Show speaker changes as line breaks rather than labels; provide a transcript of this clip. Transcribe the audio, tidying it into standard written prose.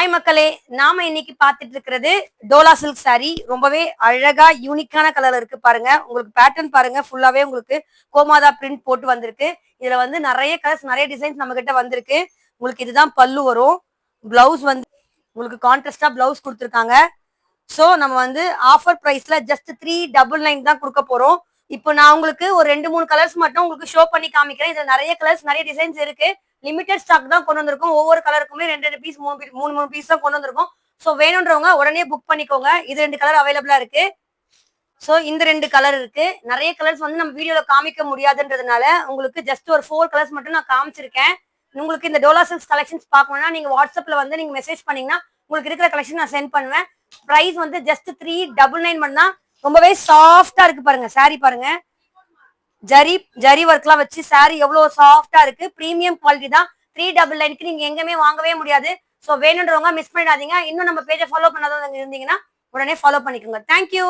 Hi மக்களே, நாம இன்னைக்கு பாத்துட்டு இருக்கிறது டோலா சில்க் சாரி. ரொம்பவே அழகா யூனிக்கான கலர் இருக்கு பாருங்க. உங்களுக்கு பேட்டர்ன் பாருங்க, ஃபுல்லாவே உங்களுக்கு கோமாதா பிரிண்ட் போட்டு வந்திருக்கு. இதுல வந்து நிறைய கலர்ஸ், நிறைய டிசைன்ஸ் நம்ம கிட்ட வந்திருக்கு. உங்களுக்கு இதுதான் பல்லு வரும். பிளவுஸ் வந்து உங்களுக்கு கான்ட்ராஸ்டா பிளவுஸ் கொடுத்துருக்காங்க. சோ நம்ம வந்து ஆஃபர் பிரைஸ்ல ஜஸ்ட் 399 தான் கொடுக்க போறோம். இப்போ நான் உங்களுக்கு ஒரு 2-3 கலர்ஸ் மட்டும் உங்களுக்கு ஷோ பண்ணி காமிக்கிறேன். இதுல நிறைய கலர்ஸ், நிறைய டிசைன்ஸ் இருக்கு. லிமிடெட் ஸ்டாக் தான் கொண்டு வந்திருக்கோம். ஒவ்வொரு கலருக்குமே 2 பீஸ் 3 பீஸ் தான் கொண்டு வந்திருக்கோம். சோ வேணும்ன்றவங்க உடனே புக் பண்ணிக்கோங்க. இது 2 கலர் அவைலபிளா இருக்கு. சோ இந்த 2 கலர் இருக்கு. நிறைய கலர்ஸ் வந்து நம்ம வீடியோல காமிக்க முடியாதுன்றதுனால உங்களுக்கு ஜஸ்ட் ஒரு 4 கலர்ஸ் மட்டும் நான் காமிச்சிருக்கேன். உங்களுக்கு இந்த டோலா சில்க்ஸ் கலெக்ஷன்ஸ் பார்க்கணும்னா நீங்க வாட்ஸ்அப்ல வந்து நீங்க மெசேஜ் பண்ணீங்கன்னா உங்களுக்கு இருக்கிற கலெக்ஷன் நான் சென்ட் பண்ணுவேன். பிரைஸ் வந்து ஜஸ்ட் 399 மட்டும் தான். ரொம்பவே சாஃப்டா இருக்கு பாருங்க. சாரி பாருங்க, ஜரி ஜரி ஒர்க்லாம் வச்சு சாரி எவ்வளவு சாஃப்டா இருக்கு. பிரீமியம் குவாலிட்டி தான். 399க்கு நீங்க எங்கேயுமே வாங்கவே முடியாது. சோ வேணும்ன்றவங்க மிஸ் பண்ணிடாதீங்க. இன்னும் நம்ம பேஜை ஃபாலோ பண்ணாதவங்க இருந்தீங்கன்னா உடனே ஃபாலோ பண்ணிக்கோங்க. தேங்க்யூ.